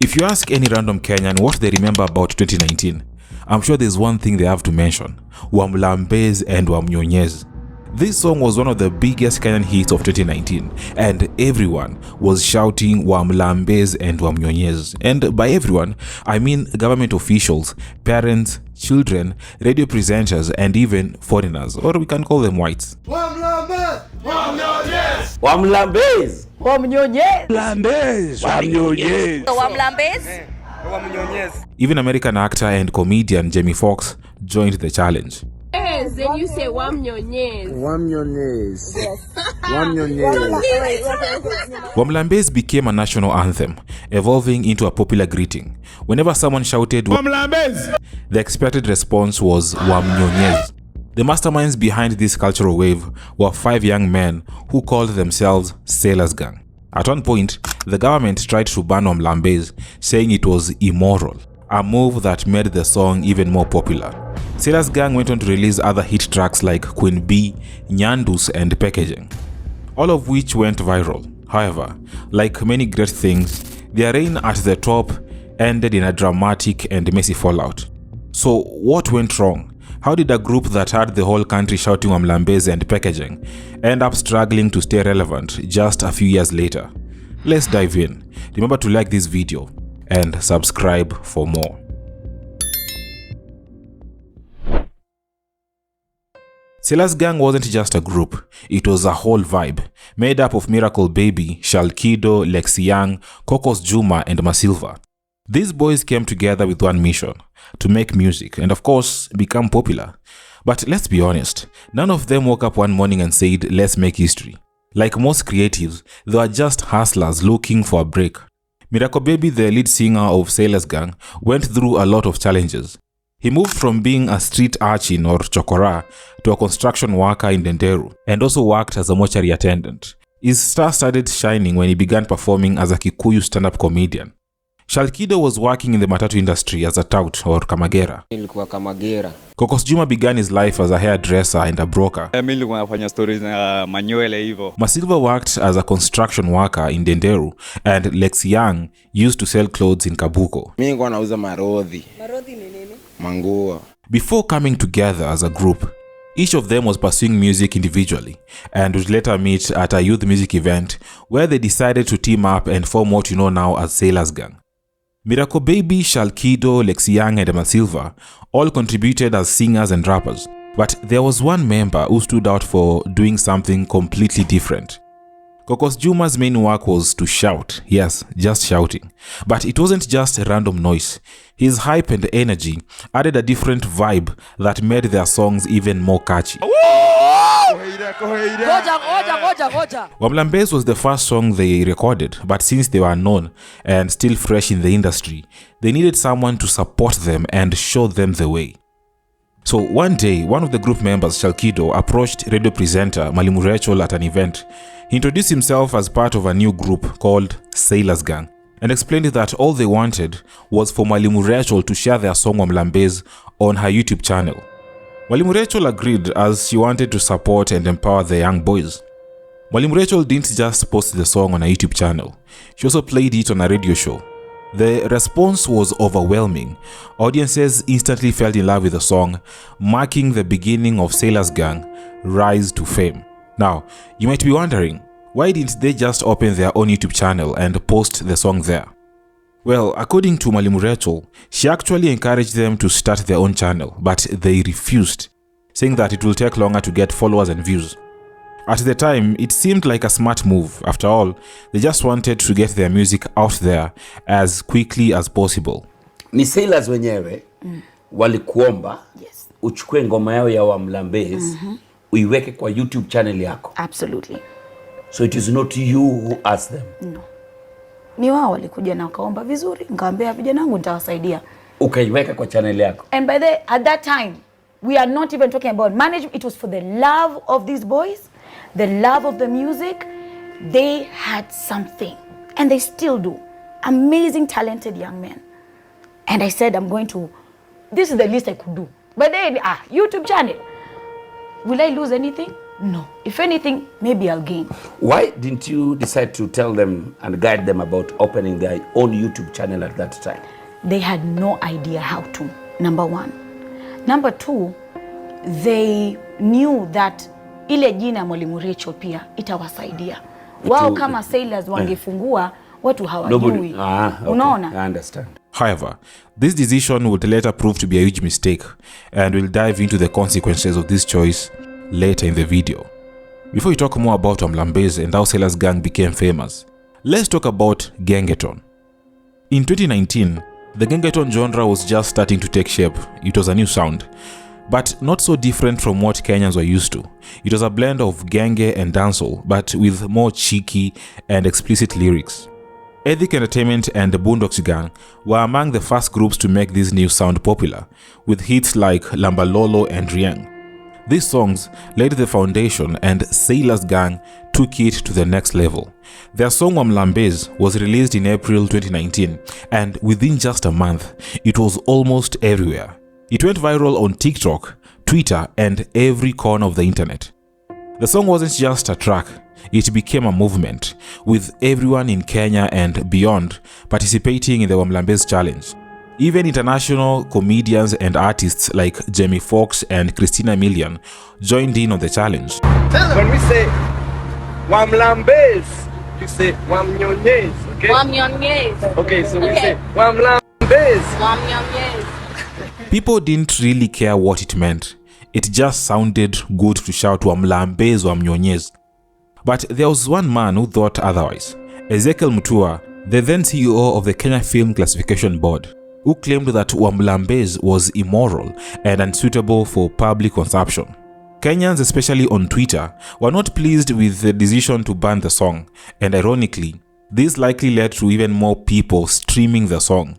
If you ask any random Kenyan what they remember about 2019, I'm sure there's one thing they have to mention: Wamlambez and Wamnyonyez. This song was one of the biggest Kenyan hits of 2019, and everyone was shouting Wamlambez and Wamnyonyez. And by everyone, I mean government officials, parents, children, radio presenters, and even foreigners, or we can call them whites. Wamlambez! Wamnyonyez! Wamlambez! Wamnyonyez! Wamnyonyez! Wamlambez! Wamnyonyez! Even American actor and comedian Jamie Foxx joined the challenge. Yes, then you say Wamnyonyez. Wamnyonyez. Yes. Wamnyonyez. Wamlambez became a national anthem, evolving into a popular greeting. Whenever someone shouted Wamlambez, the expected response was Wamnyonyez. The masterminds behind this cultural wave were 5 young men who called themselves Sailors Gang. At one point, the government tried to ban Wamlambez, saying it was immoral, a move that made the song even more popular. Sailors Gang went on to release other hit tracks like Queen Bee, Nyandus, and Packaging, all of which went viral. However, like many great things, their reign at the top ended in a dramatic and messy fallout. So what went wrong? How did a group that had the whole country shouting Wamlambez and Packaging end up struggling to stay relevant just a few years later? Let's dive in. Remember to like this video and subscribe for more. Sailors Gang wasn't just a group, it was a whole vibe, made up of Miracle Baby, Shalkido, Lexi Young, Kokos Juma, and Masilva. These boys came together with one mission: to make music and, of course, become popular. But let's be honest, none of them woke up one morning and said, let's make history. Like most creatives, they were just hustlers looking for a break. Miracle Baby, the lead singer of Sailors Gang, went through a lot of challenges. He moved from being a street urchin or chokora to a construction worker in Denderu, and also worked as a mortuary attendant. His star started shining when he began performing as a Kikuyu stand-up comedian. Shalkido was working in the matatu industry as a tout or kamagera. Nilikuwa kamagera. Kokos Juma began his life as a hairdresser and a broker. Mimi nilikuwa nafanya stories na manywele hivyo. Masilva worked as a construction worker in Denderu, and Lexi Young used to sell clothes in Kabuko. Mimi nilikuwa nauza marodhi. Marodhi ni nini? Manguo. Before coming together as a group, each of them was pursuing music individually and would later meet at a youth music event where they decided to team up and form what you know now as Sailors Gang. Miracle Baby, Shalkido, Lexi Young, and Masilva all contributed as singers and rappers. But there was one member who stood out for doing something completely different. Kokos Juma's main work was to shout, yes, just shouting. But it wasn't just a random noise. His hype and energy added a different vibe that made their songs even more catchy. Wamlambez was the first song they recorded, but since they were known and still fresh in the industry, they needed someone to support them and show them the way. So one day, one of the group members, Shalkido, approached radio presenter Mwalimu Rachel at an event. He introduced himself as part of a new group called Sailors Gang and explained that all they wanted was for Mwalimu Rachel to share their song Wamlambez on her YouTube channel. Mwalimu Rachel agreed as she wanted to support and empower the young boys. Mwalimu Rachel didn't just post the song on her YouTube channel, she also played it on a radio show. The response was overwhelming. Audiences instantly fell in love with the song, marking the beginning of Sailors Gang rise to fame. Now, you might be wondering, why didn't they just open their own YouTube channel and post the song there? Well, according to Mwalimu Rachel, she actually encouraged them to start their own channel, but they refused, saying that it will take longer to get followers and views. At the time, it seemed like a smart move. After all, they just wanted to get their music out there as quickly as possible. Ni Sailors wenyewe walikuomba uchukue ngoma yao ya Wamlambez uiweke kwa YouTube channel yako. Absolutely. So it is not you who asked them. No. Ni wao walikuja na wakaomba vizuri, ngambia vijana wangu nitawasaidia. Ukaiweka kwa channel yako. And at that time, we are not even talking about management. It was for the love of these boys, the love of the music. They had something, and they still do. Amazing, talented young men. And I said, this is the least I could do. But then, YouTube channel. Will I lose anything? No. If anything, maybe I'll gain. Why didn't you decide to tell them and guide them about opening their own YouTube channel at that time? They had no idea how to, number one. Number two, they knew that ile jina Mwalimu Rachel pia itawasaidia. Wao kama sailors wangefungua watu hawajui. Okay. Unaona? I understand. However, this decision would later prove to be a huge mistake, and we'll dive into the consequences of this choice later in the video. Before we talk more about Wamlambez and how Sailors Gang became famous, let's talk about Gengetone. In 2019, the Gengetone genre was just starting to take shape. It was a new sound, but not so different from what Kenyans were used to. It was a blend of genge and dancehall, but with more cheeky and explicit lyrics. Ethic Entertainment and the Boondocks Gang were among the first groups to make this new sound popular, with hits like Lambalolo and Rieng. These songs laid the foundation, and Sailors Gang took it to the next level. Their song Wamlambez was released in April 2019, and within just a month, it was almost everywhere. It went viral on TikTok, Twitter, and every corner of the internet. The song wasn't just a track, it became a movement, with everyone in Kenya and beyond participating in the Wamlambez challenge. Even international comedians and artists like Jamie Foxx and Christina Milian joined in on the challenge. When we say Wamlambez, you say Wamnyonyez, okay? Wamnyonyez. Okay, so we say Wamlambez. Wamnyonyez. People didn't really care what it meant. It just sounded good to shout Wamlambez Wamnyonyez. But there was one man who thought otherwise. Ezekiel Mutua, the then CEO of the Kenya Film Classification Board, who claimed that Wamlambez was immoral and unsuitable for public consumption. Kenyans, especially on Twitter, were not pleased with the decision to ban the song, and ironically, this likely led to even more people streaming the song.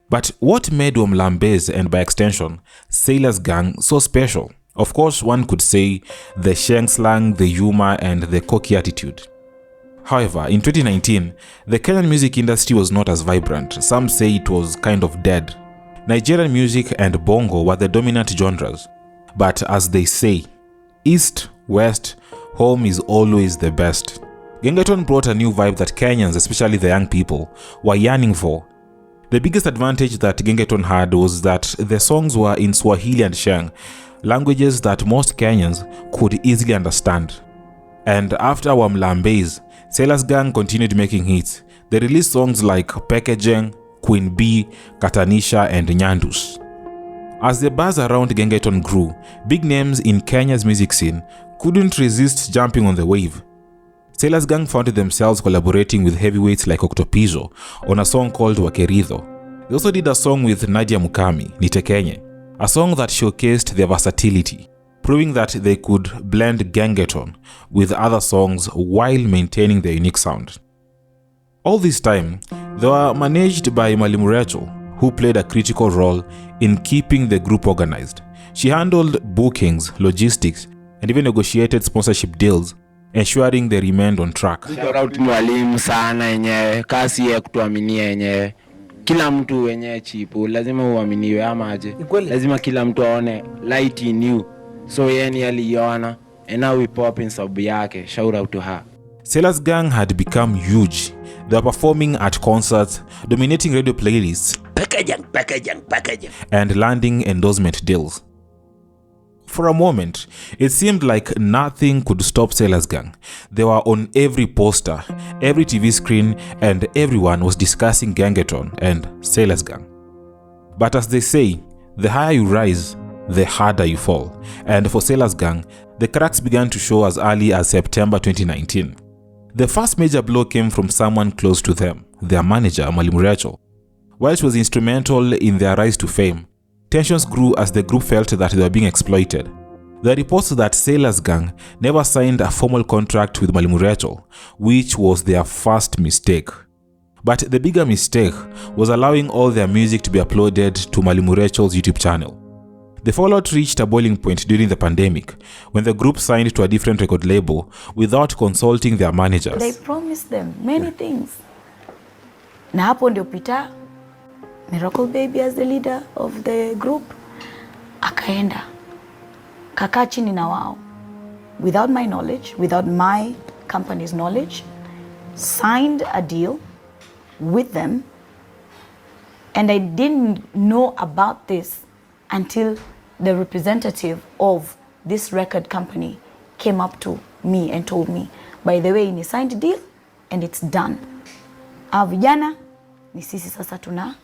But what made Wamlambez, and by extension, Sailors Gang, so special? Of course, one could say the Sheng slang, the humor, and the cocky attitude. However, in 2019, the Kenyan music industry was not as vibrant. Some say it was kind of dead. Nigerian music and bongo were the dominant genres. But as they say, East, West, home is always the best. Gengetone brought a new vibe that Kenyans, especially the young people, were yearning for. The biggest advantage that Gengetone had was that the songs were in Swahili and Sheng, languages that most Kenyans could easily understand. And after Wamlambez, Sailors Gang continued making hits. They released songs like Packaging, Queen Bee, Katanisha, and Nyandus. As the buzz around Gengetone grew, big names in Kenya's music scene couldn't resist jumping on the wave. Sailors Gang found themselves collaborating with heavyweights like Octopizzo on a song called Wakeridho. They also did a song with Nadia Mukami, Nitekenye, a song that showcased their versatility, proving that they could blend Gengetone with other songs while maintaining their unique sound. All this time, they were managed by Mwalimu Rachel, who played a critical role in keeping the group organized. She handled bookings, logistics, and even negotiated sponsorship deals, ensuring they remained on track. Shout out mwalimu sana yenyewe, kasi ya kutuaminia yenyewe. Kila mtu wenyewe chipu, lazima uaminiwe ama aje. Lazima kila mtu aone light in you. So yeye aliona, and now we pop in sababu yake. Shout out to her. Sailors Gang had become huge. They were performing at concerts, dominating radio playlists, packaging, and landing endorsement deals. For a moment, it seemed like nothing could stop Sailors Gang. They were on every poster, every TV screen, and everyone was discussing Gengetone and Sailors Gang. But as they say, the higher you rise, the harder you fall. And for Sailors Gang, the cracks began to show as early as September 2019. The first major blow came from someone close to them, their manager, Mwalimu Rachel. While she was instrumental in their rise to fame, tensions grew as the group felt that they were being exploited. There are reports that Sailors Gang never signed a formal contract with Mwalimu Rachel, which was their first mistake. But the bigger mistake was allowing all their music to be uploaded to Mwalimu Rachel's YouTube channel. The fallout reached a boiling point during the pandemic, when the group signed to a different record label without consulting their managers. They promised them many things. Na hapo ndio Peter, Miracle Baby as the leader of the group, akaenda kakaa chini na wao without my knowledge, without my company's knowledge, signed a deal with them, and I didn't know about this until the representative of this record company came up to me and told me, by the way, ni signed deal and it's done. Vijana ni sisi sasa tuna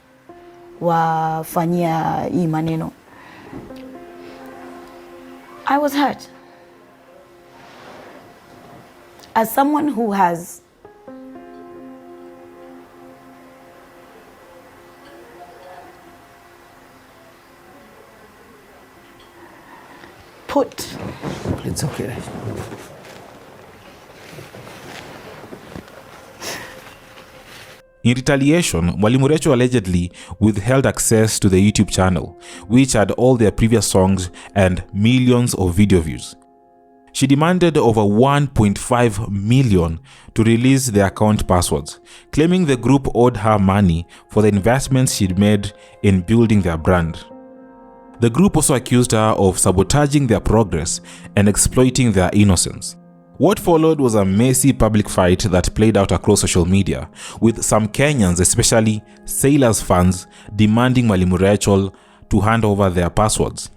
wafanyia hii maneno. I was hurt. As someone who has put... It's okay. In retaliation, Mwalimu Rachel allegedly withheld access to the YouTube channel, which had all their previous songs and millions of video views. She demanded over 1.5 million to release their account passwords, claiming the group owed her money for the investments she'd made in building their brand. The group also accused her of sabotaging their progress and exploiting their innocence. What followed was a messy public fight that played out across social media, with some Kenyans, especially Sailors fans, demanding Mwalimu Rachel to hand over their passwords.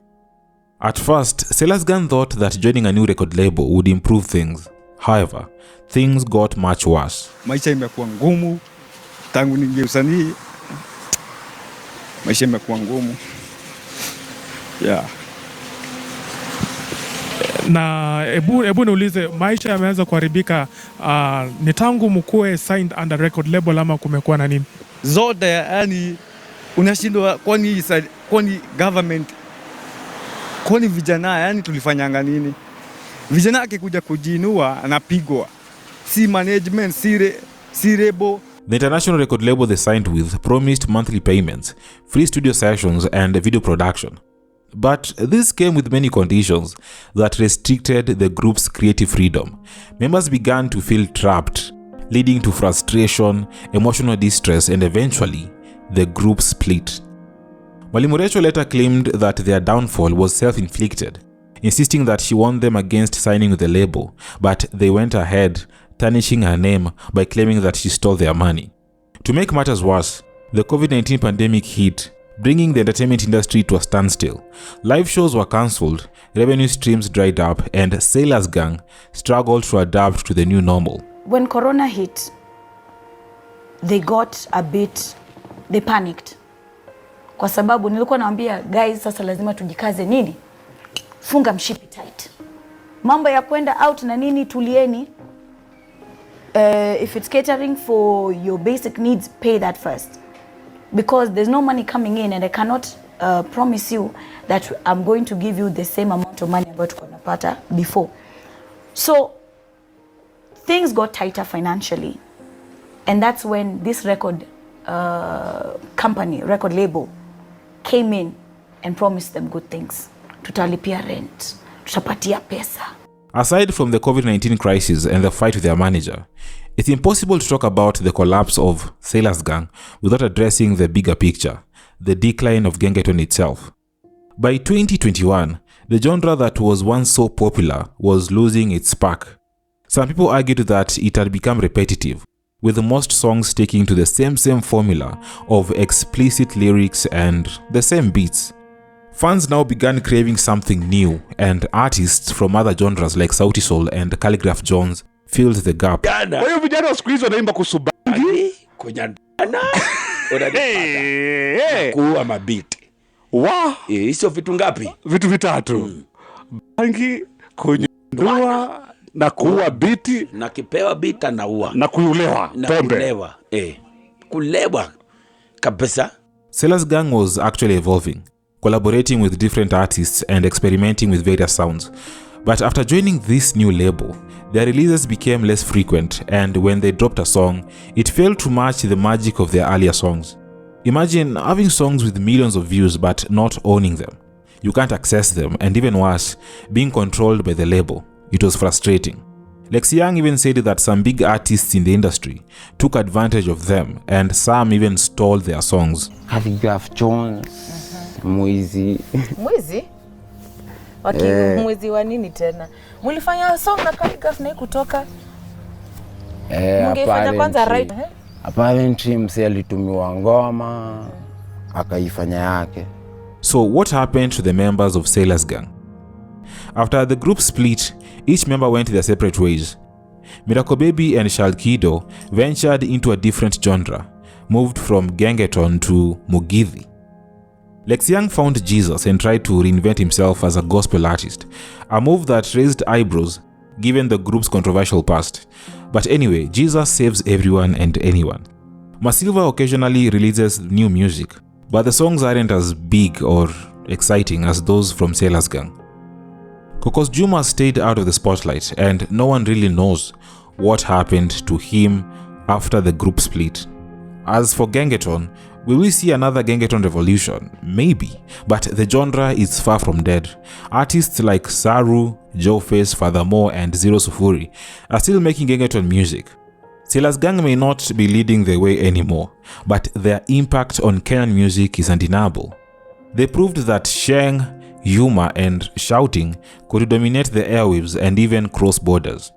At first, Sailors Gang thought that joining a new record label would improve things. However, things got much worse. Maisha imekuwa ngumu tangu niingie usanii. Maisha imekuwa ngumu. Yeah. Na ebu niulize, maisha yameanza kuharibika, ni tangu mkue signed under record label ama kumekuwa na nini? Zote, yani unashindwa, kwani government, kwani vijana, yani tulifanyanga nini? Vijana akikuja kujiinua anapigwa, si management, si label. The international record label they signed with promised monthly payments, free studio sessions and video production. But this came with many conditions that restricted the group's creative freedom. Members began to feel trapped, leading to frustration, emotional distress, and eventually, the group split. Mwalimu Rachel later claimed that their downfall was self-inflicted, insisting that she warned them against signing with the label, but they went ahead, tarnishing her name by claiming that she stole their money. To make matters worse, the COVID-19 pandemic hit, bringing the entertainment industry to a standstill. Live shows were cancelled, revenue streams dried up, and Sailors Gang struggled to adapt to the new normal. When Corona hit, they panicked. Kwa sababu nilikuwa naambia guys, sasa lazima tujikaze nini? Funga mshipi tight. Mambo ya kwenda out na nini, tulieni. If it's catering for your basic needs, pay that first. Because there's no money coming in and I cannot promise you that I'm going to give you the same amount of money about kunapata before. So things got tighter financially, and that's when this record record label came in and promised them good things. Tutalipia rent, tutapatia pesa. Aside from the COVID-19 crisis and the fight with their manager, it's impossible to talk about the collapse of Sailors Gang without addressing the bigger picture, the decline of Gengetone itself. By 2021, the genre that was once so popular was losing its spark. Some people argued that it had become repetitive, with most songs sticking to the same formula of explicit lyrics and the same beats. Fans now began craving something new, and artists from other genres like Sauti Sol and Calligraph Jones filled the gap. Kwa hiyo vijana wa siku hizi wanaimba kusubangi, Kunyandana, kuua mabiti. Hizo vitu ngapi? Vitu vitatu. Bangi, kunyandua, na kuua biti. Na kipewa bita na ua. Na kuulewa, pombe. Kulewa, kulewa kabisa. Sailors Gang was actually evolving, collaborating with different artists and experimenting with various sounds. But after joining this new label, their releases became less frequent, and when they dropped a song, it failed to match the magic of their earlier songs. Imagine having songs with millions of views but not owning them. You can't access them, and even worse, being controlled by the label. It was frustrating. Lex Young even said that some big artists in the industry took advantage of them, and some even stole their songs. Calligraph Jones, Mwizi. Mwizi? Mwezi wa nini tena? Mulifanya song na Calligraph na kutoka? Mungefanya kwanza right. Apparently mse alitumiwa ngoma akaifanya yake. So what happened to the members of Sailor's Gang? After the group split, each member went their separate ways. Miracle Baby and Shalkido ventured into a different genre, moved from Gengetone to Mugithi. Lex Young found Jesus and tried to reinvent himself as a gospel artist, a move that raised eyebrows given the group's controversial past. But anyway, Jesus saves everyone and anyone. Masilva occasionally releases new music, but the songs aren't as big or exciting as those from Sailor's Gang. Kokos Juma stayed out of the spotlight, and no one really knows what happened to him after the group split. As for Gengetone, will we see another Gengetone revolution? Maybe, but the genre is far from dead. Artists like Saru, Joe Face, Furthermore, and Zero Sufuri are still making Gengetone music. Sailor's Gang may not be leading the way anymore, but their impact on Kenyan music is undeniable. They proved that sheng, humor, and shouting could dominate the airwaves and even cross borders.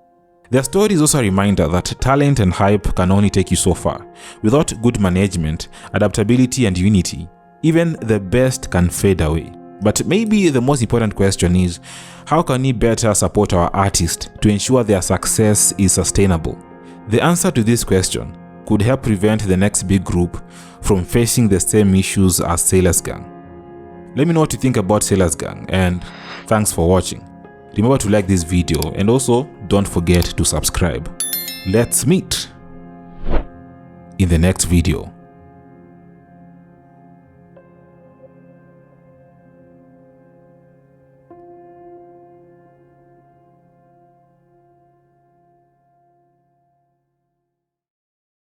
Their story is also a reminder that talent and hype can only take you so far. Without good management, adaptability, and unity, even the best can fade away. But maybe the most important question is, how can we better support our artists to ensure their success is sustainable? The answer to this question could help prevent the next big group from facing the same issues as Sailor's Gang. Let me know what you think about Sailor's Gang, and thanks for watching. Remember to like this video, and also don't forget to subscribe. Let's meet in the next video.